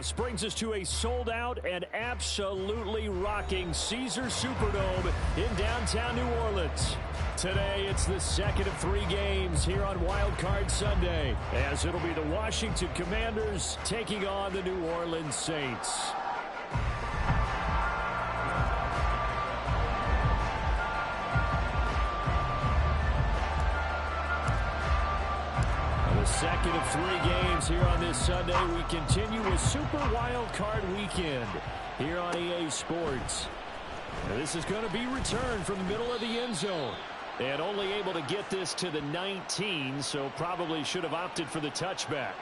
playoffs brings us to a sold-out and absolutely rocking Caesars Superdome in downtown New Orleans. Today, it's the second of 3 games here on Wild Card Sunday, as it'll be the Washington Commanders taking on the New Orleans Saints. The second of 3 games here on this Sunday. We continue with Super Wild Card Weekend here on EA Sports. Now, this is going to be returned from the middle of the end zone. And only able to get this to the 19, so probably should have opted for the touchback.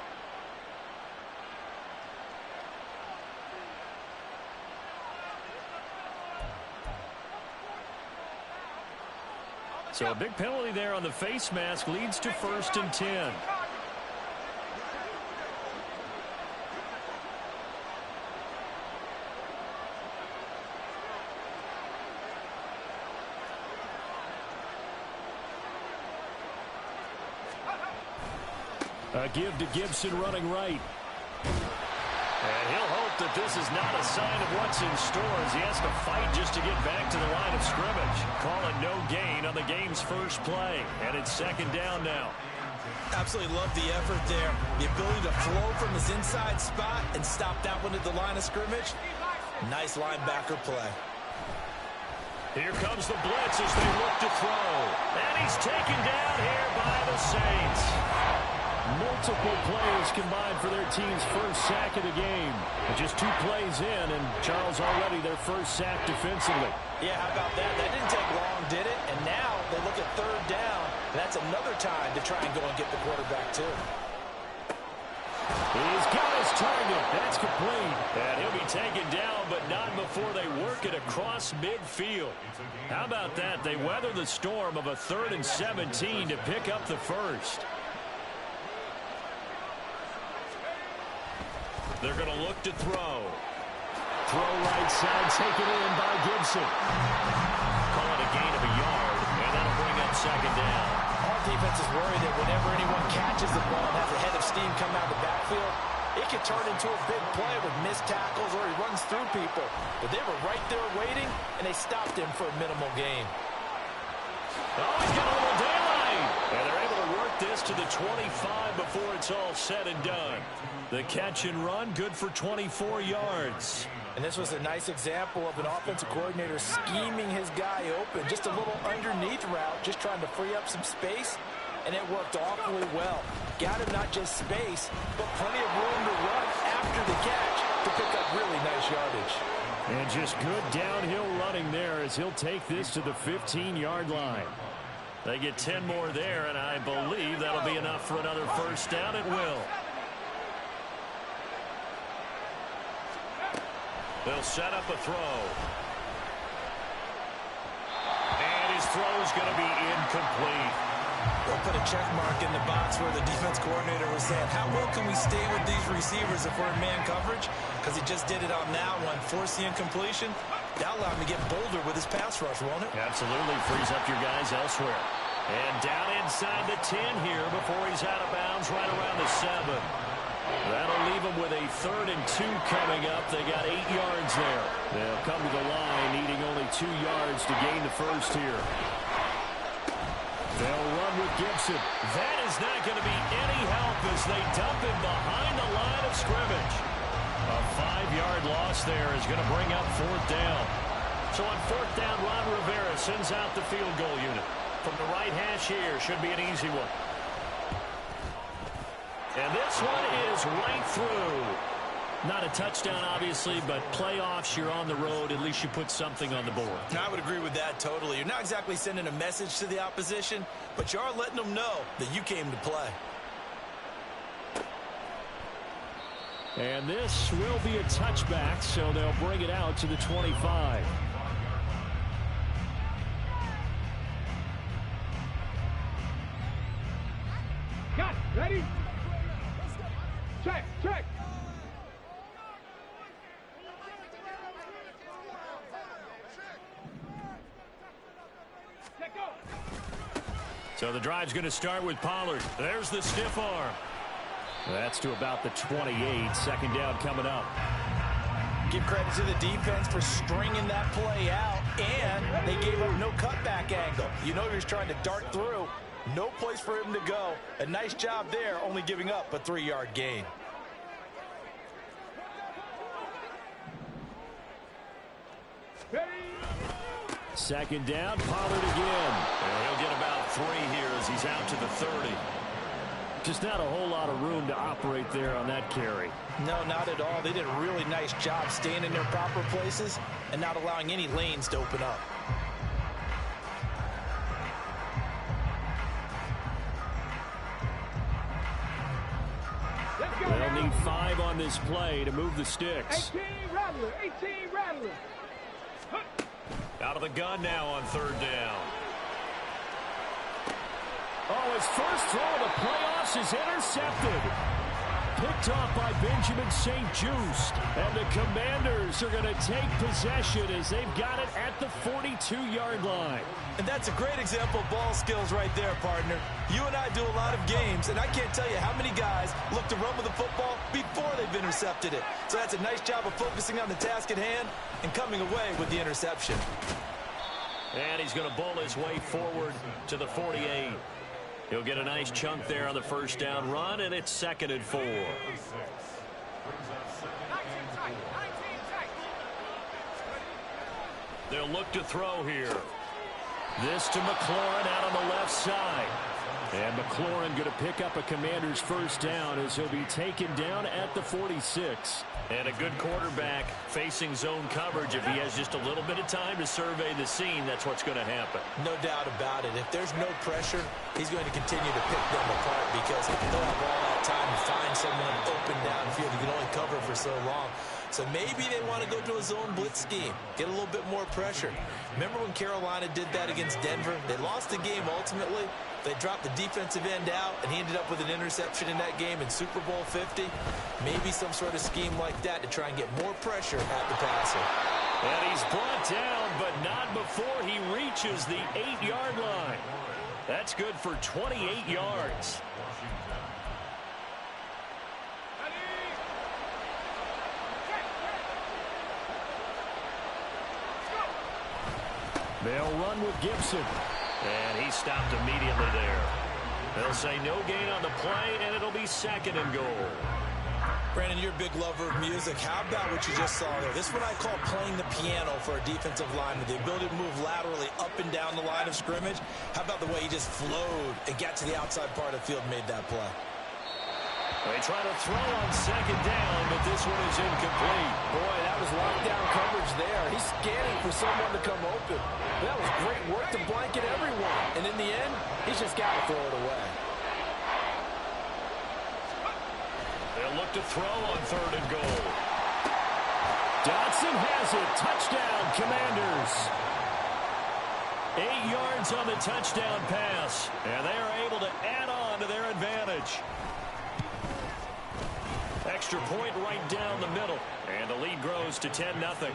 So a big penalty there on the face mask leads to 1st and 10. A give to Gibson running right. And he'll hope that this is not a sign of what's in store as he has to fight just to get back to the line of scrimmage. Call it no gain on the game's first play. And it's 2nd down now. Absolutely love the effort there. The ability to flow from his inside spot and stop that one at the line of scrimmage. Nice linebacker play. Here comes the blitz as they look to throw. And he's taken down here by the Saints. Multiple plays combined for their team's first sack of the game. Just 2 plays in, and Charles already their first sack defensively. Yeah, how about that? That didn't take long, did it? And now they look at 3rd down. That's another time to try and go and get the quarterback, too. He's got his target. That's complete. And he'll be taken down, but not before they work it across midfield. How about that? They weather the storm of a 3rd and 17 to pick up the first. They're going to look to throw. Throw right side, taken in by Gibson. Call it a gain of a yard, and that'll bring up 2nd down. Our defense is worried that whenever anyone catches the ball and has a head of steam come out of the backfield, it could turn into a big play with missed tackles or he runs through people. But they were right there waiting, and they stopped him for a minimal gain. Oh, he's got a little daylight. And they're able to work this to the 25 before it's all said and done. The catch and run, good for 24 yards. And this was a nice example of an offensive coordinator scheming his guy open. Just a little underneath route, just trying to free up some space. And it worked awfully well. Got him not just space, but plenty of room to run after the catch to pick up really nice yardage. And just good downhill running there as he'll take this to the 15-yard line. They get 10 more there, and I believe that'll be enough for another first down. It will. They'll set up a throw. And his throw is going to be incomplete. They'll put a check mark in the box where the defense coordinator was saying, how well can we stay with these receivers if we're in man coverage? Because he just did it on that one, forced the incompletion. That'll allow him to get bolder with his pass rush, won't it? Absolutely. Frees up your guys elsewhere. And down inside the 10 here before he's out of bounds right around the 7. That'll leave them with a 3rd and 2 coming up. They got 8 yards there. They'll come to the line needing only 2 yards to gain the first here. They'll run with Gibson. That is not going to be any help as they dump him behind the line of scrimmage. A 5-yard loss there is going to bring up 4th down. So on 4th down, Ron Rivera sends out the field goal unit. From the right hash here, should be an easy one. And this one is right through. Not a touchdown, obviously, but playoffs, you're on the road. At least you put something on the board. I would agree with that totally. You're not exactly sending a message to the opposition, but you are letting them know that you came to play. And this will be a touchback, so they'll bring it out to the 25. Got it. Ready? Check, check. So the drive's going to start with Pollard. There's the stiff arm. That's to about the 28. Second down coming up. Give credit to the defense for stringing that play out, and they gave up no cutback angle. You know he was trying to dart through. No place for him to go. A nice job there, only giving up a 3-yard gain. Second down, Pollard again. And he'll get about 3 here as he's out to the 30. Just not a whole lot of room to operate there on that carry. No, not at all. They did a really nice job staying in their proper places and not allowing any lanes to open up. They'll need 5 on this play to move the sticks. 18 Rattler, 18 Rattler. Out of the gun now on third down. Oh, his first throw of the playoffs is intercepted. Picked off by Benjamin St. Juste. And the Commanders are going to take possession as they've got it at the 42-yard line. And that's a great example of ball skills right there, partner. You and I do a lot of games, and I can't tell you how many guys look to run with the football before they've intercepted it. So that's a nice job of focusing on the task at hand and coming away with the interception. And he's going to bowl his way forward to the 48. He'll get a nice chunk there on the first down run, and it's 2nd and 4. They'll look to throw here. This to McLaurin out on the left side. And McLaurin going to pick up a Commander's first down as he'll be taken down at the 46. And a good quarterback facing zone coverage. If he has just a little bit of time to survey the scene, that's what's going to happen. No doubt about it. If there's no pressure, he's going to continue to pick them apart because they'll have all that time to find someone open downfield. You can only cover for so long. So maybe they want to go to a zone blitz scheme, get a little bit more pressure. Remember when Carolina did that against Denver? They lost the game ultimately. They dropped the defensive end out, and he ended up with an interception in that game in Super Bowl 50. Maybe some sort of scheme like that to try and get more pressure at the passer. And he's brought down, but not before he reaches the 8-yard line. That's good for 28 yards. They'll run with Gibson. And he stopped immediately there. They'll say no gain on the play, and it'll be 2nd and goal. Brandon, you're a big lover of music. How about what you just saw there? This is what I call playing the piano for a defensive lineman. The ability to move laterally up and down the line of scrimmage. How about the way he just flowed and got to the outside part of the field and made that play? They try to throw on 2nd down, but this one is incomplete. Boy, that was lockdown coverage there. He's scanning for someone to come open. That was great work to blanket everyone. And in the end, he's just got to throw it away. They'll look to throw on 3rd and goal. Dotson has it. Touchdown, Commanders. 8 yards on the touchdown pass. And they are able to add on to their advantage. Extra point right down the middle. And the lead grows to 10-0.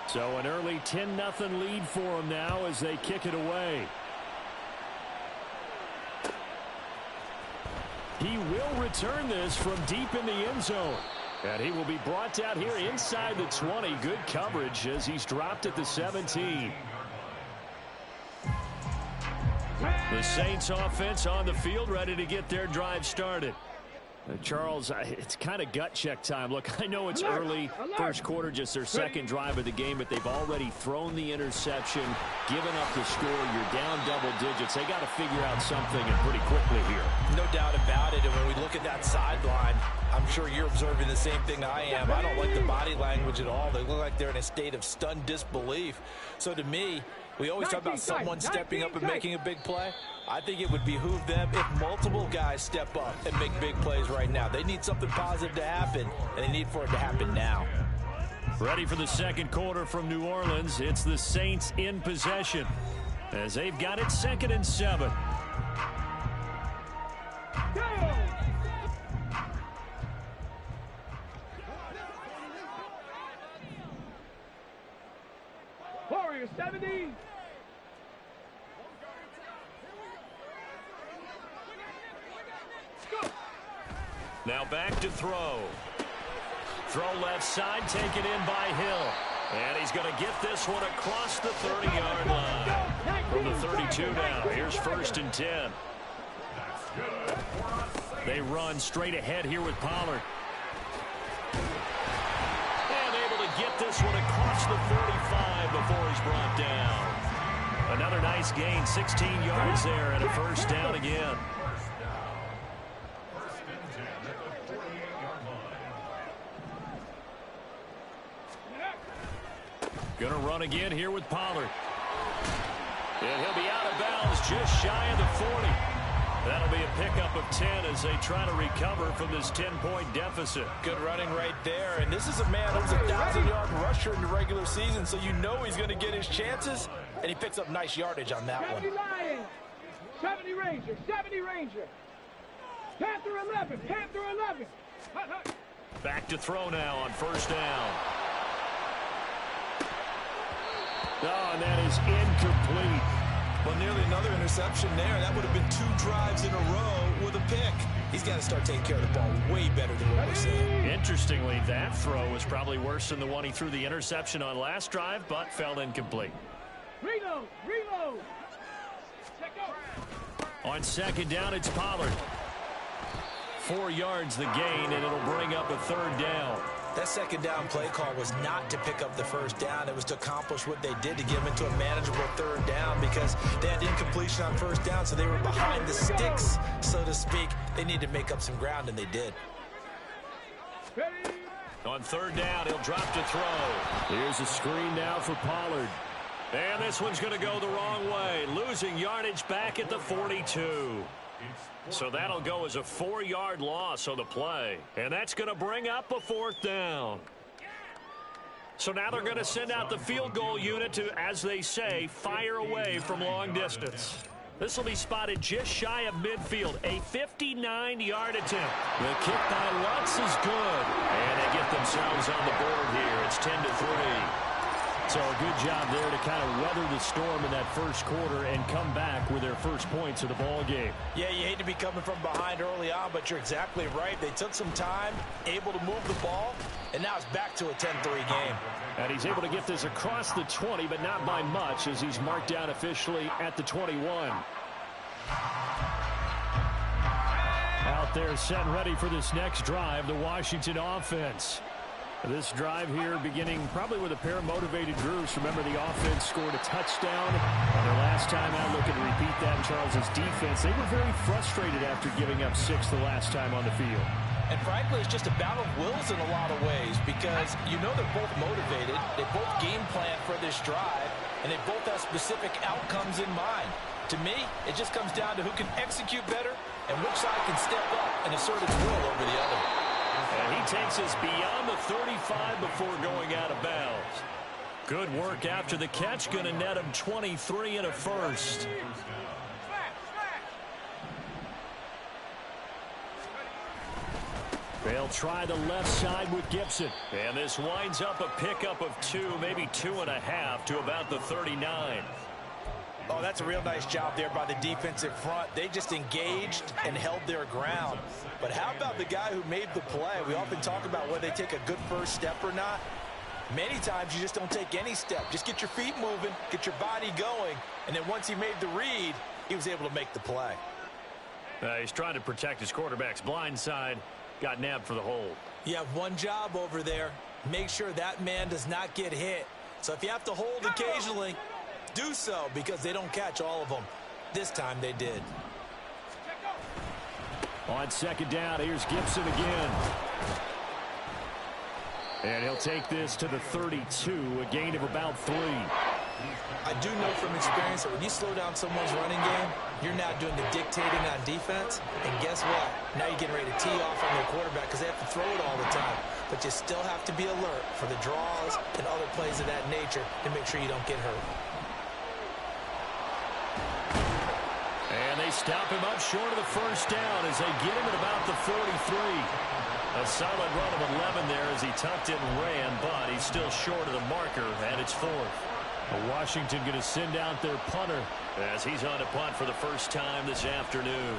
So an early 10-0 lead for them now as they kick it away. He will return this from deep in the end zone. And he will be brought down here inside the 20. Good coverage as he's dropped at the 17. The Saints offense on the field ready to get their drive started. Charles, it's kind of gut check time. Look, I know it's early, first quarter, just their second drive of the game, but they've already thrown the interception, given up the score. You're down double digits. They got to figure out something and pretty quickly here. No doubt about it. And when we look at that sideline, I'm sure you're observing the same thing I am. I don't like the body language at all. They look like they're in a state of stunned disbelief. So to me, we always talk about someone stepping up and making a big play. I think it would behoove them if multiple guys step up and make big plays right now. They need something positive to happen, and they need for it to happen now. Ready for the second quarter from New Orleans. It's the Saints in possession as they've got it 2nd and 7. Warriors 70. Now back to throw. Throw left side, taken in by Hill. And he's going to get this one across the 30-yard line. From the 32 now, here's 1st and 10. They run straight ahead here with Pollard. And able to get this one across the 35 before he's brought down. Another nice gain, 16 yards there, and a 1st down again. Going to run again here with Pollard. And he'll be out of bounds just shy of the 40. That'll be a pickup of 10 as they try to recover from this 10-point deficit. Good running right there. And this is a man who's a 1,000-yard rusher in the regular season, so you know he's going to get his chances, and he picks up nice yardage on that 70 one. Lions, 70 Ranger, 70 Ranger. Panther 11, Panther 11. Hut, hut. Back to throw now on 1st down. Oh, and that is incomplete. Well, nearly another interception there. That would have been 2 drives in a row with a pick. He's got to start taking care of the ball way better than what we're seeing. Interestingly, that throw was probably worse than the one he threw the interception on last drive, but fell incomplete. Reload, reload. Check out. On 2nd down, it's Pollard. 4 yards the gain, and it'll bring up a 3rd down. That 2nd down play call was not to pick up the 1st down. It was to accomplish what they did, to get them into a manageable 3rd down, because they had incompletion on 1st down, so they were behind the sticks, so to speak. They needed to make up some ground, and they did. On 3rd down, he'll drop to throw. Here's a screen now for Pollard. And this one's going to go the wrong way, losing yardage back at the 42. So that'll go as a 4-yard loss on the play. And that's going to bring up a 4th down. So now they're going to send out the field goal unit to, as they say, fire away from long distance. This will be spotted just shy of midfield, a 59-yard attempt. The kick by Lutz is good. And they get themselves on the board here. It's 10-3. So a good job there to kind of weather the storm in that 1st quarter and come back with their first points of the ball game. Yeah, you hate to be coming from behind early on, but you're exactly right. They took some time, able to move the ball, and now it's back to a 10-3 game. And he's able to get this across the 20, but not by much, as he's marked down officially at the 21. Out there set and ready for this next drive, the Washington offense. This drive here beginning probably with a pair of motivated groups. Remember, the offense scored a touchdown on their last time out. Looking to repeat that in Charles's defense. They were very frustrated after giving up 6 the last time on the field. And frankly, it's just a battle of wills in a lot of ways, because you know they're both motivated. They both game plan for this drive, and they both have specific outcomes in mind. To me, it just comes down to who can execute better and which side can step up and assert its will over the other. And he takes us beyond the 35 before going out of bounds. Good work after the catch. Going to net him 23 and a 1st. They'll try the left side with Gibson. And this winds up a pickup of 2, maybe 2.5 to about the 39. Oh, that's a real nice job there by the defensive front. They just engaged and held their ground. But how about the guy who made the play? We often talk about whether they take a good first step or not. Many times you just don't take any step. Just get your feet moving, get your body going, and then once he made the read, he was able to make the play. He's trying to protect his quarterback's blind side. Got nabbed for the hold. You have one job over there. Make sure that man does not get hit. So if you have to hold occasionally, do so, because they don't catch all of them. This time they did. On 2nd down, here's Gibson again. And he'll take this to the 32, a gain of about 3. I do know from experience that when you slow down someone's running game, you're now doing the dictating on defense. And guess what? Now you're getting ready to tee off on their quarterback because they have to throw it all the time. But you still have to be alert for the draws and other plays of that nature to make sure you don't get hurt. And they stop him up short of the 1st down as they get him at about the 43. A solid run of 11 there as he tucked it and ran, but he's still short of the marker, and it's 4th. Washington going to send out their punter as he's on a punt for the first time this afternoon.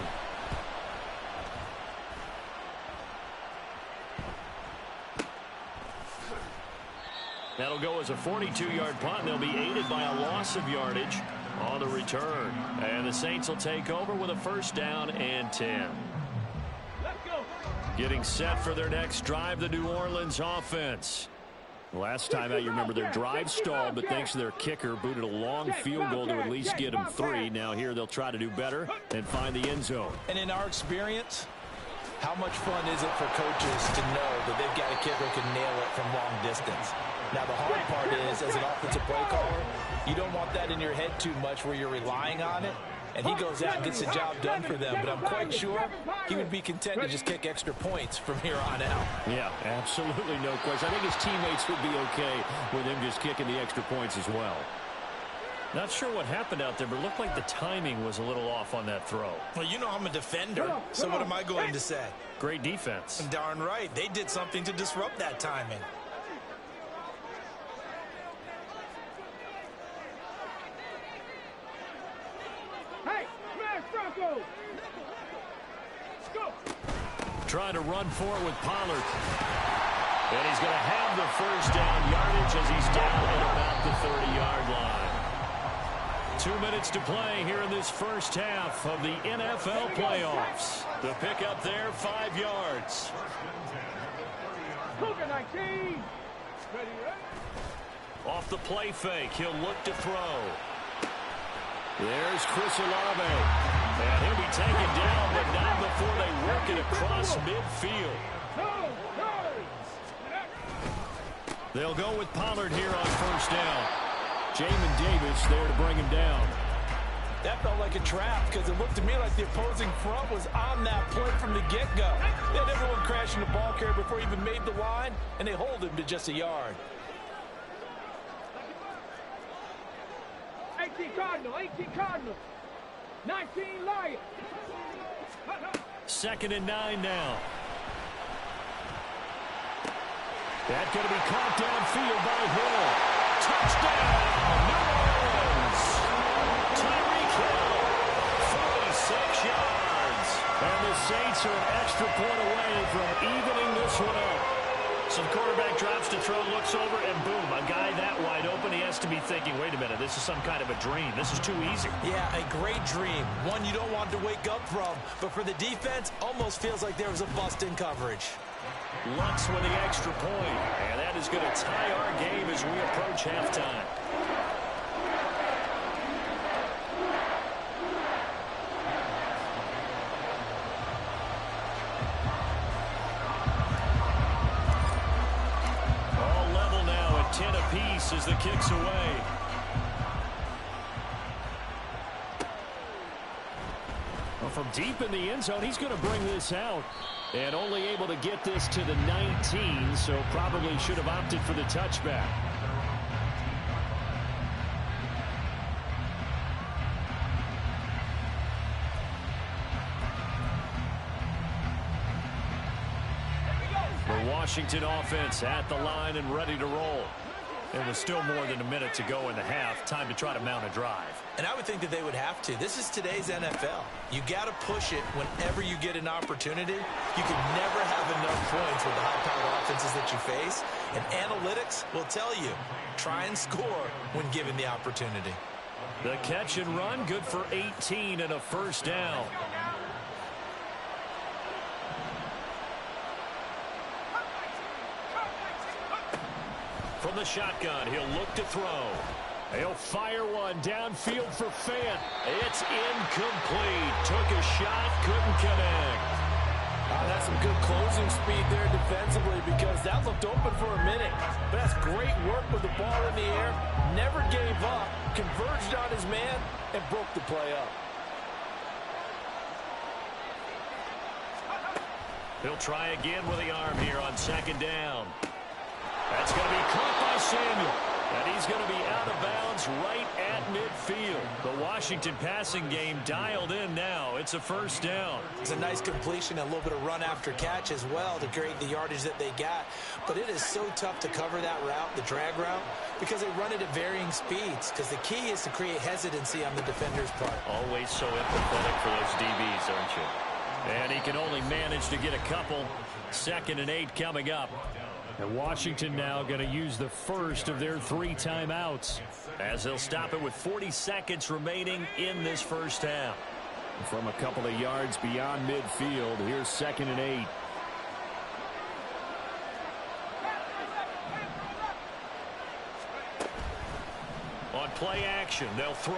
That'll go as a 42-yard punt. They'll be aided by a loss of yardage on the return. And the Saints will take over with a first down and 10. Let's go. Getting set for their next drive, the New Orleans offense. Last time out, you remember their drive stalled, but thanks to their kicker, booted a long field goal to at least get them 3. Now here they'll try to do better and find the end zone. And in our experience, how much fun is it for coaches to know that they've got a kicker who can nail it from long distance? Now, the hard part is, as an offensive play caller, you don't want that in your head too much where you're relying on it. And he goes out and gets the job done for them. But I'm quite sure he would be content to just kick extra points from here on out. Yeah, absolutely no question. I think his teammates would be okay with him just kicking the extra points as well. Not sure what happened out there, but it looked like the timing was a little off on that throw. Well, you know I'm a defender, so what am I going to say? Great defense. Darn right. They did something to disrupt that timing. Hey, smash Bronco. Go. Trying to run for it with Pollard. And he's going to have the first down yardage as he's down at about the 30-yard line. 2 minutes to play here in this first half of the NFL playoffs. The pickup there, 5 yards. Cougar 19. Ready, Off the play fake, he'll look to throw. There's Chris Olave. And he'll be taken down, but not before they work it across midfield. They'll go with Pollard here on first down. Jamin Davis there to bring him down. That felt like a trap because it looked to me like the opposing front was on that play from the get-go. They had everyone crashing the ball carrier before he even made the line, and they hold him to just a yard. 18 Cardinal, 18 Cardinal. 19 Lions. 2nd and 9 now. That's going to be caught downfield by Hill. Touchdown, New Orleans. Tyreek Hill, 46 yards. And the Saints are an extra point away from evening this one up. So the quarterback drops to throw, looks over, and boom, a guy that wide open, he has to be thinking, wait a minute, this is some kind of a dream. This is too easy. Yeah, a great dream. One you don't want to wake up from. But for the defense, almost feels like there was a bust in coverage. Lutz with the extra point, and that is going to tie our game as we approach halftime. All level now at 10 apiece as the kick's away. Well, from deep in the end zone, he's going to bring this out. And only able to get this to the 19, so probably should have opted for the touchback. The Washington offense at the line and ready to roll. And with still more than a minute to go in the half, time to try to mount a drive. And I would think that they would have to. This is today's NFL. You got to push it whenever you get an opportunity. You can never have enough points with the high-powered offenses that you face. And analytics will tell you, try and score when given the opportunity. The catch and run, good for 18 and a first down. From the shotgun, he'll look to throw. He'll fire one downfield for Fant. It's incomplete. Took a shot, couldn't connect. That's some good closing speed there defensively because that looked open for a minute. But that's great work with the ball in the air. Never gave up, converged on his man, and broke the play up. He'll try again with the arm here on 2nd down. That's going to be caught by Samuel. And he's going to be out of bounds right at midfield. The Washington passing game dialed in now. It's a first down. It's a nice completion, a little bit of run after catch as well to create the yardage that they got. But it is so tough to cover that route, the drag route, because they run it at varying speeds. Because the key is to create hesitancy on the defender's part. Always so empathetic for those DBs, aren't you? And he can only manage to get a couple. 2nd and 8 coming up. And Washington now going to use the first of their 3 timeouts, as they'll stop it with 40 seconds remaining in this first half. From a couple of yards beyond midfield, here's 2nd and 8. On play action, they'll throw.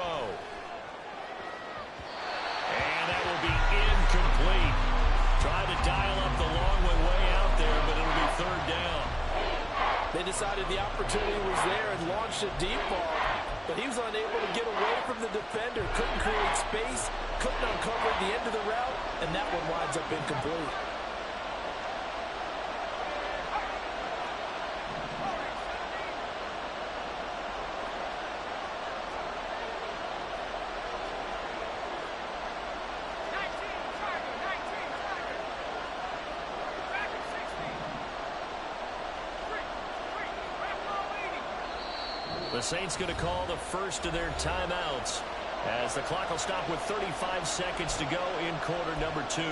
And that will be incomplete. Try to dial up the long way out there, but it'll be 3rd down. They decided the opportunity was there and launched a deep ball, but he was unable to get away from the defender. Couldn't create space, couldn't uncover the end of the route, and that one winds up incomplete. The Saints going to call the first of their timeouts, as the clock will stop with 35 seconds to go in quarter number 2.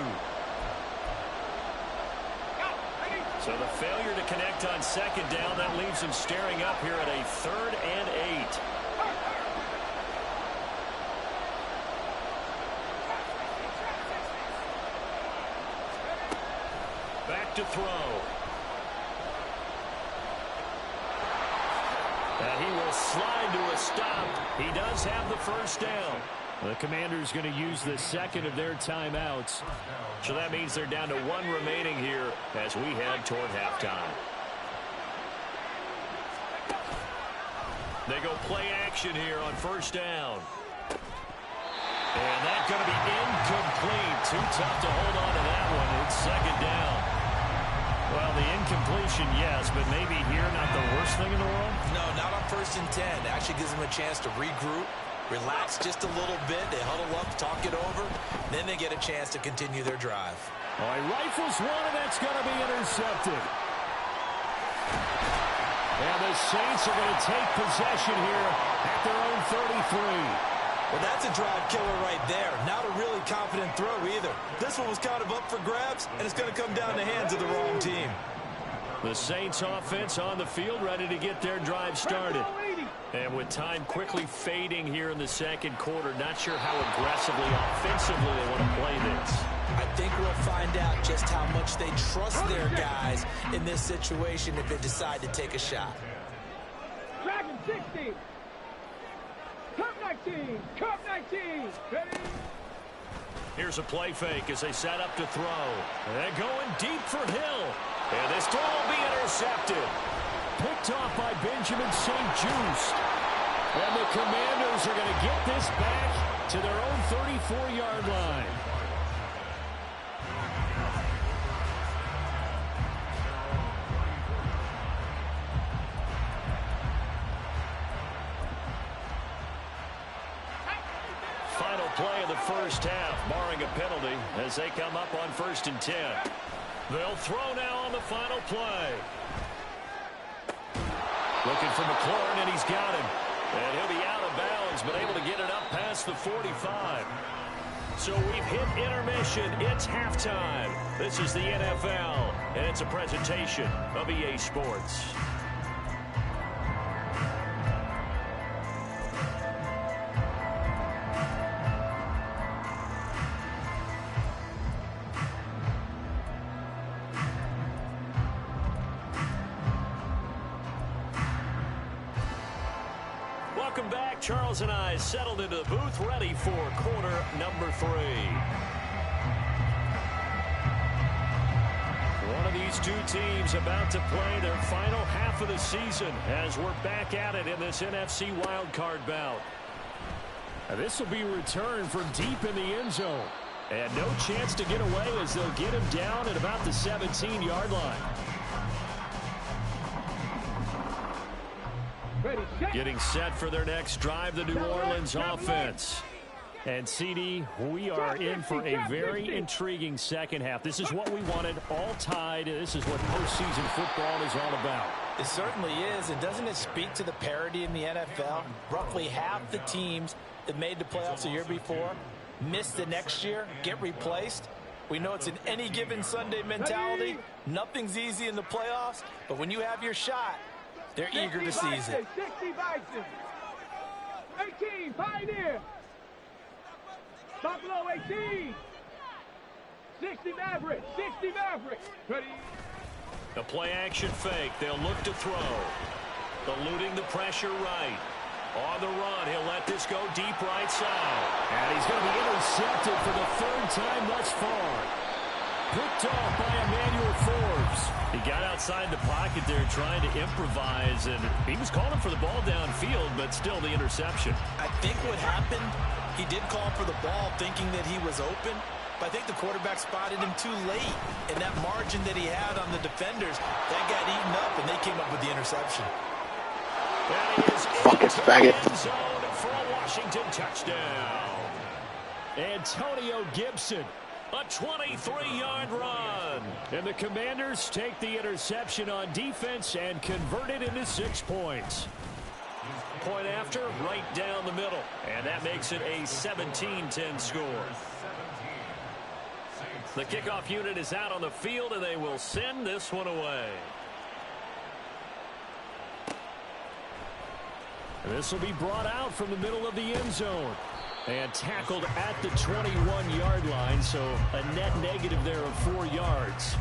So the failure to connect on 2nd down, that leaves them staring up here at a 3rd and 8. Back to throw. And he will slide to a stop. He does have the first down. The Commanders going to use the 2nd of their timeouts. So that means they're down to 1 remaining here as we head toward halftime. They go play action here on 1st down. And that's going to be incomplete. Too tough to hold on to that one. It's 2nd down. Well, the incompletion, yes, but maybe here not the worst thing in the world? No, not on 1st and 10. It actually gives them a chance to regroup, relax just a little bit. They huddle up, talk it over. Then they get a chance to continue their drive. All right, rifles one, and that's going to be intercepted. And the Saints are going to take possession here at their own 33. Well, that's a drive killer right there. Not a really confident throw either. This one was kind of up for grabs, and it's going to come down the hands of the wrong team. The Saints offense on the field, ready to get their drive started. And with time quickly fading here in the 2nd quarter, not sure how aggressively, offensively they want to play this. I think we'll find out just how much they trust their guys in this situation if they decide to take a shot. Dragon 60. Cup 19. Cup 19. Ready? Here's a play fake as they set up to throw. And going deep for Hill. And this throw will be intercepted. Picked off by Benjamin St. Just. And the Commanders are going to get this back to their own 34-yard line. Final play of the first half, barring a penalty, as they come up on 1st and 10. They'll throw now on the final play. Looking for McLaurin, and he's got him. And he'll be out of bounds, but able to get it up past the 45. So we've hit intermission. It's halftime. This is the NFL, and it's a presentation of EA Sports. Welcome back. Charles and I settled into the booth, ready for quarter number 3. One of these two teams about to play their final half of the season as we're back at it in this NFC wildcard bout. Now, this will be returned from deep in the end zone. And no chance to get away as they'll get him down at about the 17-yard line. Ready, set. Getting set for their next drive, the New Orleans offense. And, CD, we are in for a very intriguing second half. This is what we wanted, all tied. This is what postseason football is all about. It certainly is, and doesn't it speak to the parity in the NFL? Roughly half the teams that made the playoffs the year before miss the next year, get replaced. We know it's an any given Sunday mentality. Nothing's easy in the playoffs, but when you have your shot, they're eager to seize it. 60 Bison. 18, Pioneer. Buffalo 18. 60 Maverick. 60 Maverick. Ready. A play action fake. They'll look to throw. Eluding the pressure right. On the run, he'll let this go deep right side. And he's going to be intercepted for the third time thus far. Picked off by Emmanuel Forbes. He got outside the pocket there trying to improvise, and he was calling for the ball downfield, but still the interception. I think what happened, he did call for the ball thinking that he was open, but I think the quarterback spotted him too late. And that margin that he had on the defenders, that got eaten up, and they came up with the interception. Fucking faggot. For a Washington touchdown. Antonio Gibson, a 23-yard run. And the Commanders take the interception on defense and convert it into 6 points. Point after, right down the middle. And that makes it a 17-10 score. The kickoff unit is out on the field, and they will send this one away. This will be brought out from the middle of the end zone and tackled at the 21-yard line, so a net negative there of 4 yards.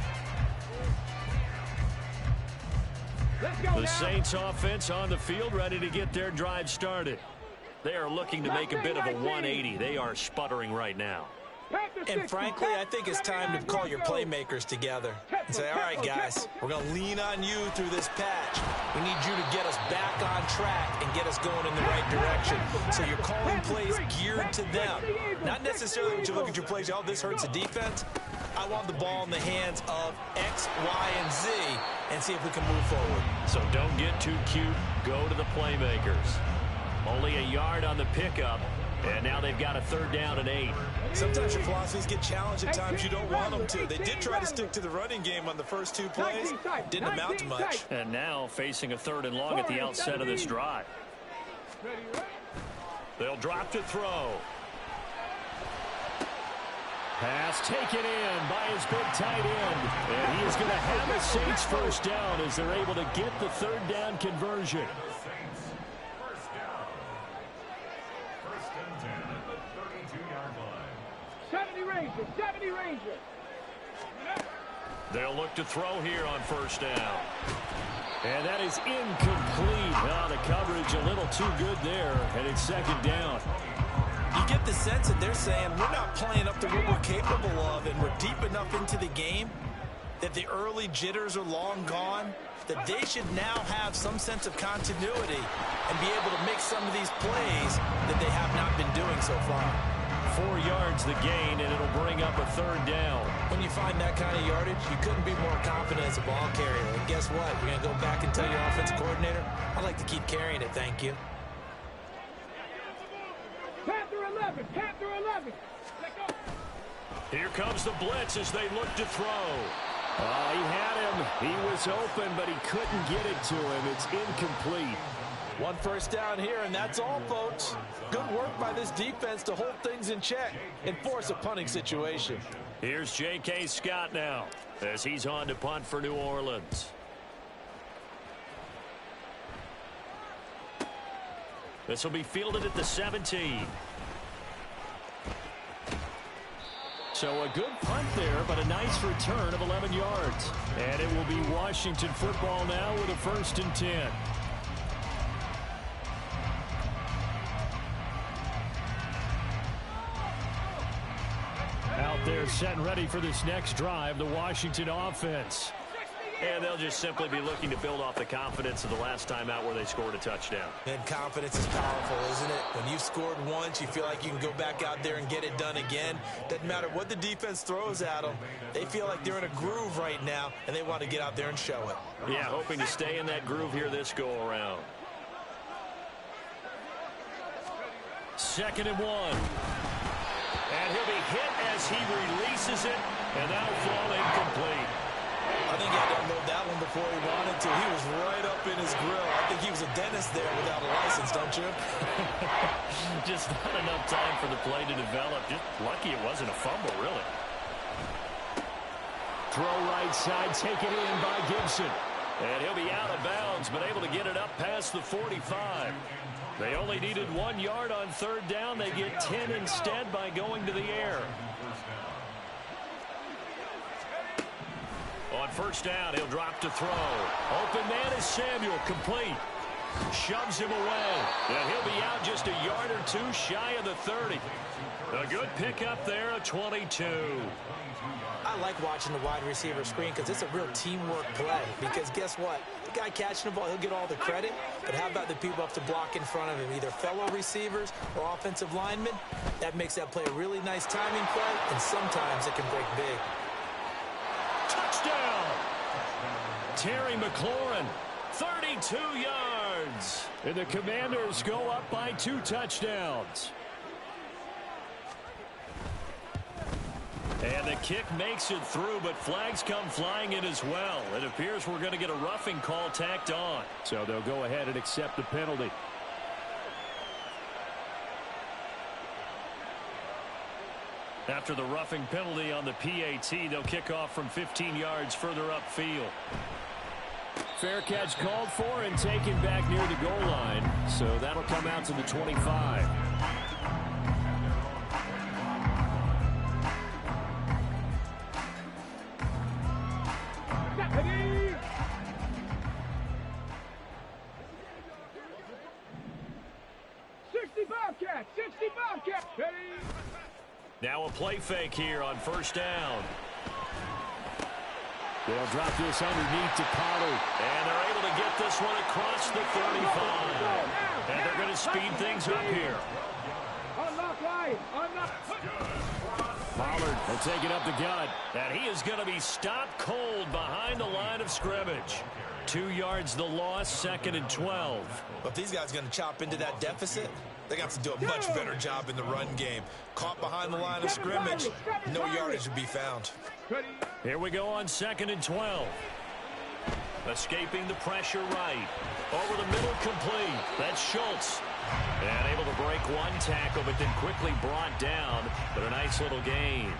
The Saints offense on the field, ready to get their drive started. They are looking to make a bit of a 180. They are sputtering right now. And frankly, I think it's time to call your playmakers together and say, all right, guys, we're going to lean on you through this patch. We need you to get us back on track and get us going in the right direction. So you're calling plays geared to them. Not necessarily when you look at your plays, oh, this hurts the defense. I want the ball in the hands of X, Y, and Z and see if we can move forward. So don't get too cute. Go to the playmakers. Only a yard on the pickup. And now they've got a 3rd down and 8. Sometimes your philosophies get challenged at times you don't want them to. They did try to stick to the running game on the first 2 plays. Didn't amount to much. And now facing a 3rd and long at the outset of this drive. They'll drop to throw. Pass taken in by his big tight end. And he is going to have a Saints 1st down as they're able to get the 3rd down conversion. 70 Ranger. They'll look to throw here on 1st down. And that is incomplete. The coverage a little too good there, and it's 2nd down. You get the sense that they're saying we're not playing up to what we're capable of, and we're deep enough into the game that the early jitters are long gone, that they should now have some sense of continuity and be able to make some of these plays that they have not been doing so far. 4 yards the gain, and it'll bring up a 3rd down. When you find that kind of yardage, you couldn't be more confident as a ball carrier. And guess what? You're going to go back and tell your offensive coordinator, I'd like to keep carrying it, thank you. Panther 11, Panther 11. Here comes the blitz as they look to throw. He had him. He was open, but he couldn't get it to him. It's incomplete. 1 first down here, and that's all, folks. Good work by this defense to hold things in check and force a punting situation. Here's J.K. Scott now as he's on to punt for New Orleans. This will be fielded at the 17. So a good punt there, but a nice return of 11 yards. And it will be Washington football now with a 1st and 10. Out there set and ready for this next drive, the Washington offense. And they'll just simply be looking to build off the confidence of the last time out where they scored a touchdown. And confidence is powerful, isn't it? When you've scored once, you feel like you can go back out there and get it done again. Doesn't matter what the defense throws at them. They feel like they're in a groove right now, and they want to get out there and show it. Yeah, hoping to stay in that groove here this go-around. 2nd and 1. And he'll be hit as he releases it, and that'll fall incomplete. I think he had to unload that one before he wanted to. He was right up in his grill. I think he was a dentist there without a license, don't you? Just not enough time for the play to develop. Just lucky it wasn't a fumble, really. throw right side, taken in by Gibson. And he'll be out of bounds, but able to get it up past the 45. They only needed 1 yard on third down. They get 10 instead by going to the air. On first down, he'll drop to throw. Open man is Samuel, complete. Shoves him away. And he'll be out just a yard or two shy of the 30. A good pickup there, a 22. I like watching the wide receiver screen because it's a real teamwork play. Because guess what? The guy catching the ball, he'll get all the credit. But how about the people up to block in front of him? Either fellow receivers or offensive linemen. That makes that play a really nice timing play. And sometimes it can break big. Touchdown! Terry McLaurin, 32 yards. And the Commanders go up by 2 touchdowns. And the kick makes it through, but flags come flying in as well. It appears we're going to get a roughing call tacked on. So they'll go ahead and accept the penalty. After the roughing penalty on the PAT, they'll kick off from 15 yards further upfield. Fair catch called for and taken back near the goal line. So that'll come out to the 25. Now a play fake here on first down. They'll drop this underneath to Pollard. And they're able to get this one across the 35. And they're going to speed things up here. Pollard will take it up the gut. And he is going to be stopped cold behind the line of scrimmage. 2 yards the loss, 2nd and 12. But if these guys are going to chop into that deficit, they got to do a much better job in the run game. Caught behind the line of scrimmage, no yardage to be found. Here we go on 2nd and 12. Escaping the pressure right. Over the middle, complete. That's Schultz. And able to break one tackle, but then quickly brought down. But a nice little gain.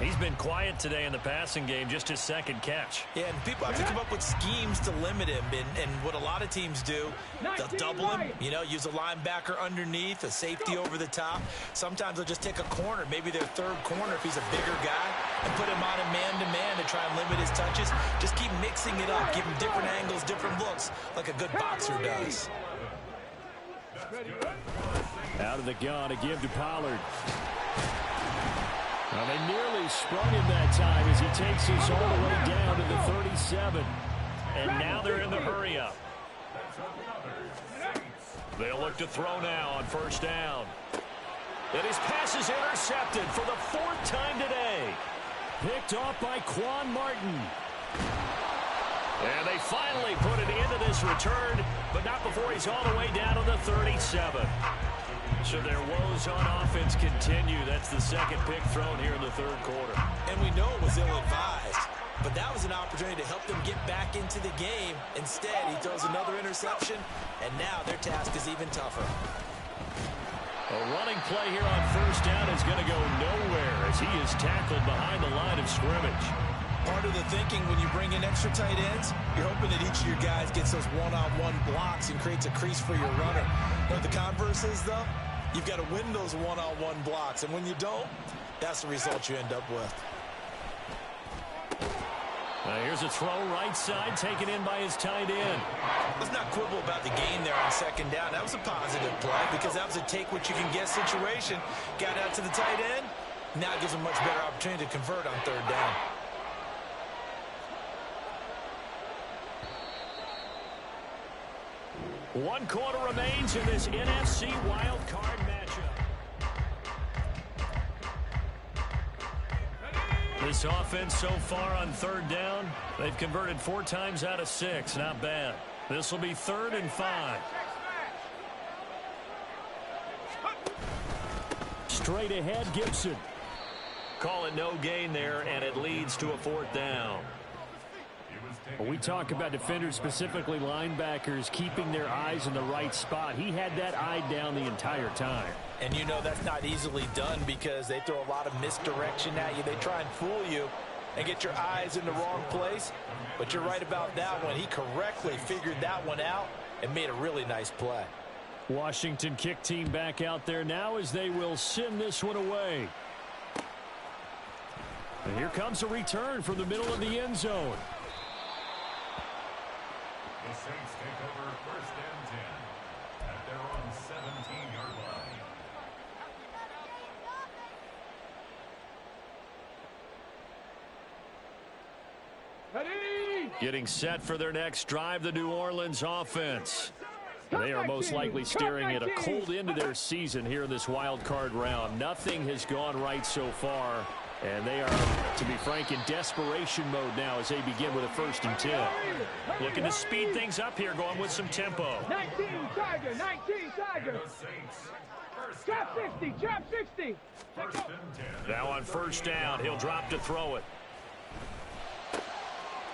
He's been quiet today in the passing game, just his 2nd catch. Yeah, and people have to come up with schemes to limit him. And what a lot of teams do, they'll double him, use a linebacker underneath, a safety over the top. Sometimes they'll just take a corner, maybe their 3rd corner if he's a bigger guy, and put him on a man-to-man to try and limit his touches. Just keep mixing it up, give him different angles, different looks, like a good boxer does. Out of the gun, a give to Pollard. Well, they nearly sprung him that time as he takes us all the way down to the 37. And now they're in the hurry-up. They'll look to throw now on first down. And his pass is intercepted for the 4th time today. Picked off by Quan Martin. And they finally put an end to this return, but not before he's all the way down to the 37. So their woes on offense continue. That's the 2nd pick thrown here in the 3rd quarter. And we know it was ill-advised, but that was an opportunity to help them get back into the game. Instead, he throws another interception, and now their task is even tougher. A running play here on first down is going to go nowhere as he is tackled behind the line of scrimmage. Part of the thinking when you bring in extra tight ends, you're hoping that each of your guys gets those one-on-one blocks and creates a crease for your runner. What the converse is, though, you've got to win those one-on-one blocks, and when you don't, that's the result you end up with. Here's a throw right side taken in by his tight end. Let's not quibble about the gain there on 2nd down. That was a positive play because that was a take-what-you-can-get situation. Got out to the tight end. Now it gives him a much better opportunity to convert on 3rd down. One quarter remains in this NFC wild card matchup. This offense so far on 3rd down, they've converted 4 times out of 6. Not bad. This will be 3rd and 5. Straight ahead, Gibson. Call it no gain there, and it leads to a 4th down. When we talk about defenders, specifically linebackers, keeping their eyes in the right spot, he had that eye down the entire time. And that's not easily done because they throw a lot of misdirection at you. They try and fool you. and get your eyes in the wrong place. But you're right about that one. He correctly figured that one out and made a really nice play. Washington kick team back out there now as they will send this one away. And here comes a return from the middle of the end zone. The Saints take over 1st and 10 at their own 17-yard line. Ready? Getting set for their next drive, the New Orleans offense. They are most likely staring at a cold end to their season here in this wild card round. Nothing has gone right so far, and they are, to be frank, in desperation mode now as they begin with a 1st and 10. Looking to speed things up here, going with some tempo. 19 Tiger, 19 Tiger. Trap 60, trap 60. Now on 1st down, he'll drop to throw it.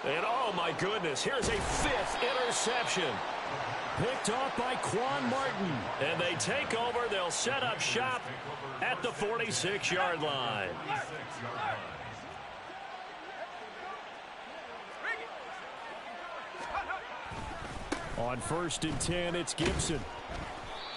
And oh my goodness, here's a 5th interception. Picked off by Quan Martin. And they take over. They'll set up shop at the 46-yard line. On 1st and 10, it's Gibson.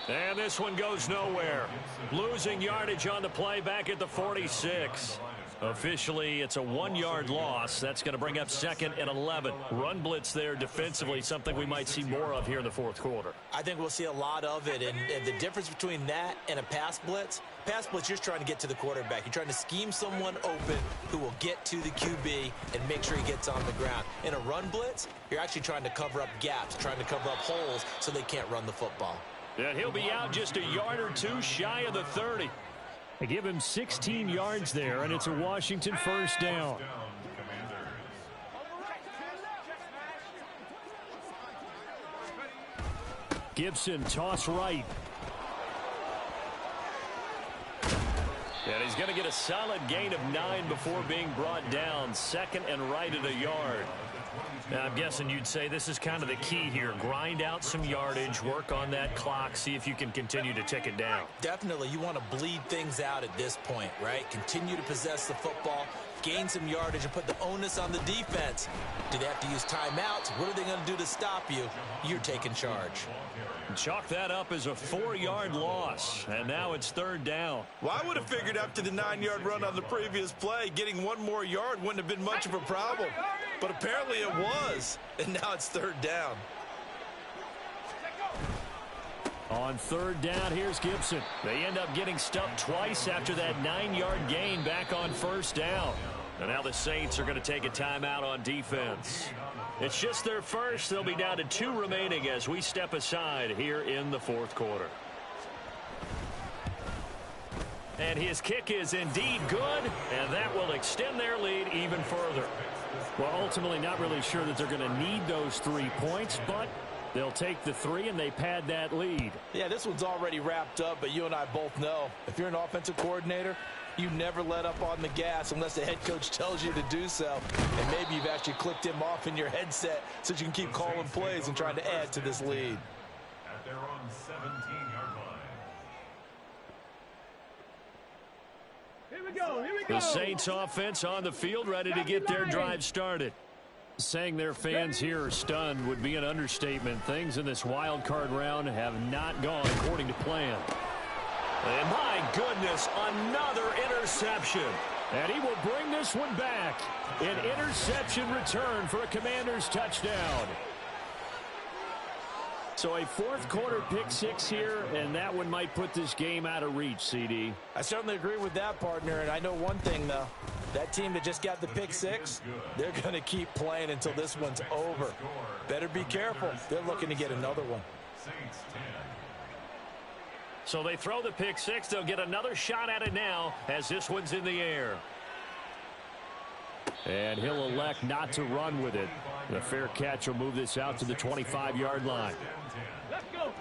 And this one goes nowhere. Losing yardage on the play back at the 46. Officially, it's a 1-yard loss. That's going to bring up 2nd and 11. Run blitz there defensively, something we might see more of here in the 4th quarter. I think we'll see a lot of it, and the difference between that and a pass blitz, you're just trying to get to the quarterback. You're trying to scheme someone open who will get to the QB and make sure he gets on the ground. In a run blitz, you're actually trying to cover up gaps, trying to cover up holes so they can't run the football. And he'll be out just a yard or two shy of the 30. They give him 16 yards there, and it's a Washington 1st down. Gibson, toss right. And he's going to get a solid gain of 9 before being brought down. 2nd and right at a yard. Now, I'm guessing you'd say this is kind of the key here. Grind out some yardage, work on that clock, see if you can continue to tick it down. Definitely. You want to bleed things out at this point, right? Continue to possess the football, gain some yardage, and put the onus on the defense. Do they have to use timeouts? What are they going to do to stop you? You're taking charge. Chalk that up as a 4-yard loss, and now it's 3rd down. Well, I would have figured after the 9-yard run on the previous play, getting 1 more yard wouldn't have been much of a problem. But apparently it was, and now it's 3rd down. On 3rd down, here's Gibson. They end up getting stuffed twice after that 9-yard gain back on 1st down. And now the Saints are going to take a timeout on defense. It's just their first. They'll be down to 2 remaining as we step aside here in the 4th quarter. And his kick is indeed good, and that will extend their lead even further. Well, ultimately not really sure that they're going to need those 3 points, but they'll take the 3 and they pad that lead. Yeah, this one's already wrapped up, but you and I both know if you're an offensive coordinator, you never let up on the gas unless the head coach tells you to do so. And maybe you've actually clicked him off in your headset so you can keep calling plays and trying to add to this lead. At their own 17-yard line. Here we go, here we go. The Saints offense on the field, ready to get their drive started. Saying their fans here are stunned would be an understatement. Things in this wild card round have not gone according to plan. And my goodness, another interception. And he will bring this one back. An interception return for a Commanders touchdown. So a 4th quarter pick 6 here, and that one might put this game out of reach, CD. I certainly agree with that, partner. And I know one thing, though. That team that just got the pick 6, they're going to keep playing until this one's over. Better be careful. They're looking to get another one. So they throw the pick 6. They'll get another shot at it now as this one's in the air. And he'll elect not to run with it. The fair catch will move this out to the 25-yard line. Let's go.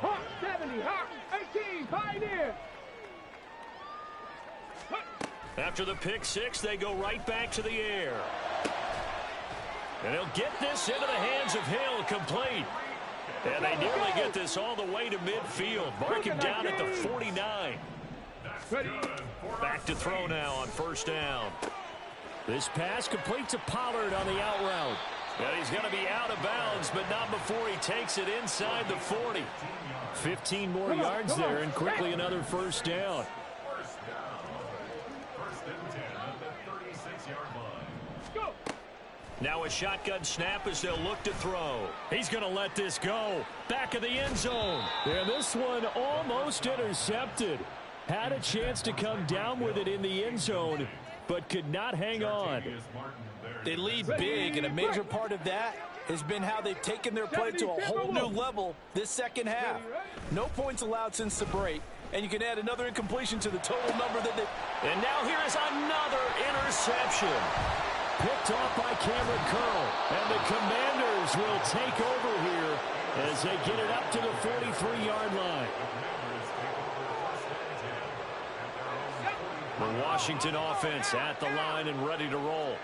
Hawk 70, Hawk 18, Pioneer. After the pick 6, they go right back to the air. And he'll get this into the hands of Hill, complete. And they nearly get this all the way to midfield. Mark him down at the 49. Back to throw now on 1st down. This pass complete to Pollard on the out route. And he's going to be out of bounds, but not before he takes it inside the 40. 15 more yards there, and quickly another first down. First and 10 at the 36-yard line. Go. Now a shotgun snap as they'll look to throw. He's going to let this go. Back of the end zone. And this one almost intercepted. Had a chance to come down with it in the end zone, but could not hang on. They lead big, and a major part of that has been how they've taken their play to a whole new level this second half. No points allowed since the break, and you can add another incompletion to the total number that they... And now here is another interception. Picked off by Cameron Curl, and the Commanders will take over here as they get it up to the 43-yard line. The Washington offense at the line and ready to roll.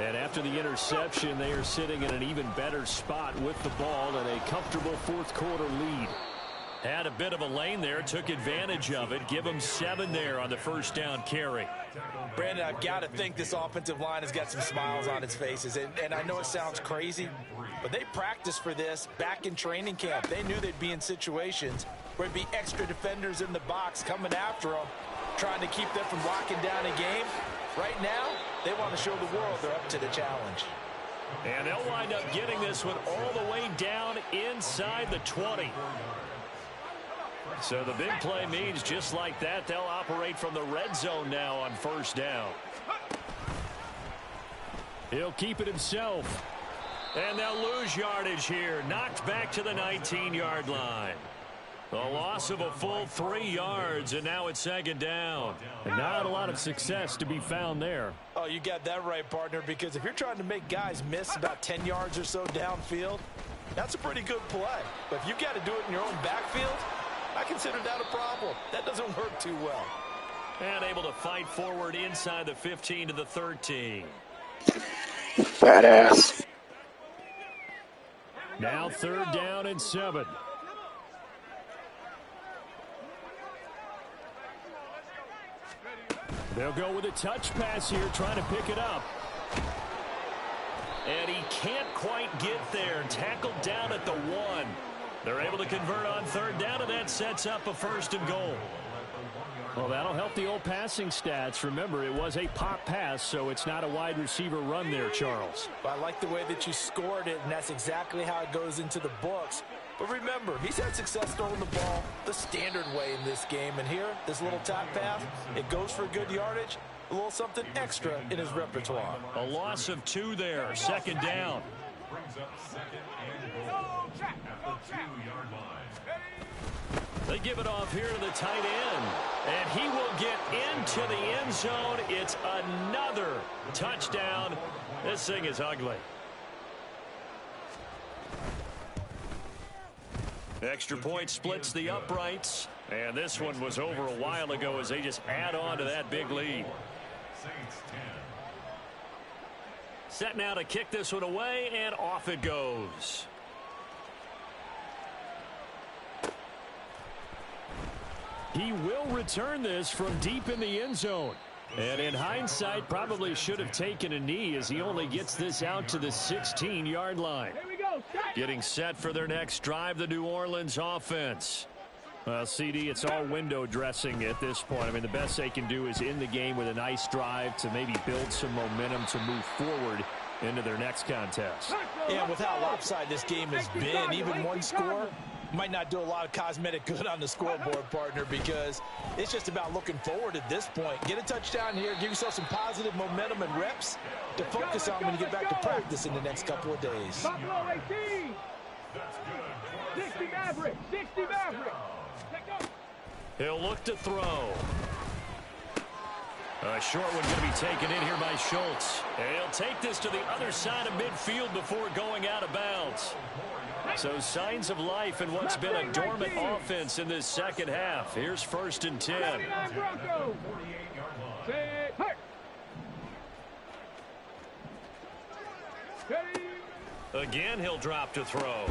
And after the interception, they are sitting in an even better spot with the ball and a comfortable fourth-quarter lead. Had a bit of a lane there, took advantage of it. Give them 7 there on the first down carry. Brandon, I've got to think this offensive line has got some smiles on its faces. And I know it sounds crazy, but they practiced for this back in training camp. They knew they'd be in situations where there'd be extra defenders in the box coming after them, trying to keep them from locking down a game. Right now, they want to show the world they're up to the challenge. And they'll wind up getting this one all the way down inside the 20. So the big play means just like that, they'll operate from the red zone now on first down. He'll keep it himself. And they'll lose yardage here. Knocked back to the 19-yard line. A loss of a full 3 yards, and now it's second down. And not a lot of success to be found there. Oh, you got that right, partner, because if you're trying to make guys miss about 10 yards or so downfield, that's a pretty good play. But if you've got to do it in your own backfield, I consider that a problem. That doesn't work too well. And able to fight forward inside the 15 to the 13. Badass. Now third down and 7. They'll go with a touch pass here, trying to pick it up. And he can't quite get there. Tackled down at the 1. They're able to convert on third down, and that sets up a first and goal. Well, that'll help the old passing stats. Remember, it was a pop pass, so it's not a wide receiver run there, Charles. I like the way that you scored it, and that's exactly how it goes into the books. But remember, he's had success throwing the ball the standard way in this game. And here, this little top pass, it goes for good yardage, a little something extra in his repertoire. A loss of 2 there, second down. Brings up second and goal at the 2-yard line. They give it off here to the tight end. And he will get into the end zone. It's another touchdown. This thing is ugly. Extra point splits the uprights. And this one was over a while ago as they just add on to that big lead. Saints 10. Set now to kick this one away, and off it goes. He will return this from deep in the end zone. And in hindsight, probably should have taken a knee as he only gets this out to the 16-yard line. Here we go. Getting set for their next drive, the New Orleans offense. Well, CD, it's all window dressing at this point. I mean, the best they can do is in the game with a nice drive to maybe build some momentum to move forward into their next contest. Yeah, with how lopsided this game has been, even one score might not do a lot of cosmetic good on the scoreboard, partner, because it's just about looking forward at this point. Get a touchdown here, give yourself some positive momentum and reps to focus on when you get back to practice in the next couple of days. Buffalo 18. 60 Maverick. 60 Maverick. He'll look to throw. A short one going to be taken in here by Schultz. And he'll take this to the other side of midfield before going out of bounds. So signs of life in what's been a dormant offense in this second half. Here's first and 10. 79 Broncos. Say, hey. Again, he'll drop to throw.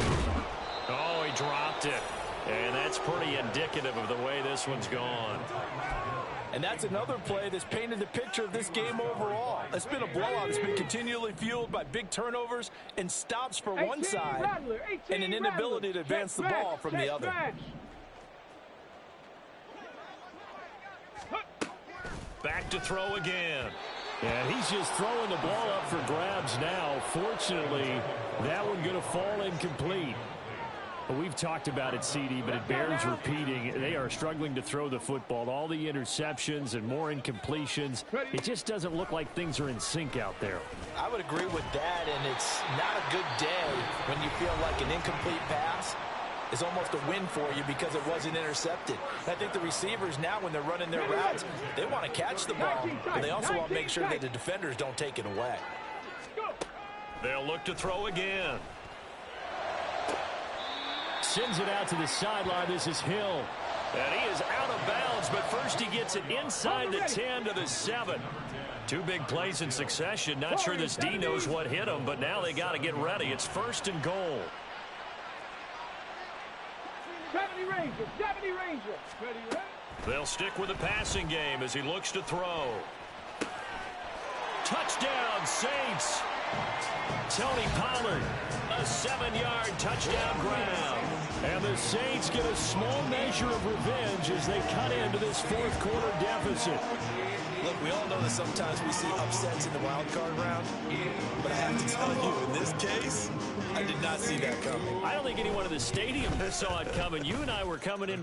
Oh, he dropped it. And that's pretty indicative of the way this one's gone. And that's another play that's painted the picture of this game overall. It's been a blowout. It's been continually fueled by big turnovers and stops for one side and an inability to advance the ball from the other. Back to throw again. And he's just throwing the ball up for grabs now. Fortunately, that one going to fall incomplete. Well, we've talked about it, CD, but it bears repeating. They are struggling to throw the football. All the interceptions and more incompletions. It just doesn't look like things are in sync out there. I would agree with that, and it's not a good day when you feel like an incomplete pass is almost a win for you because it wasn't intercepted. I think the receivers now, when they're running their routes, they want to catch the ball, but they also want to make sure that the defenders don't take it away. They'll look to throw again. Sends it out to the sideline. This is Hill. And he is out of bounds, but first he gets it inside the 10 to the 7. Two big plays in succession. Not sure this D knows what hit him, but now they got to get ready. It's 1st and goal. 70 Ranger, 70 Ranger. Ready. They'll stick with the passing game as he looks to throw. Touchdown, Saints. Tony Pollard, a 7-yard touchdown grab. And the Saints get a small measure of revenge as they cut into this 4th quarter deficit. Look, we all know that sometimes we see upsets in the wild card round, but I have to tell you, in this case, I did not see that coming. I don't think anyone in the stadium saw it coming. You and I were coming in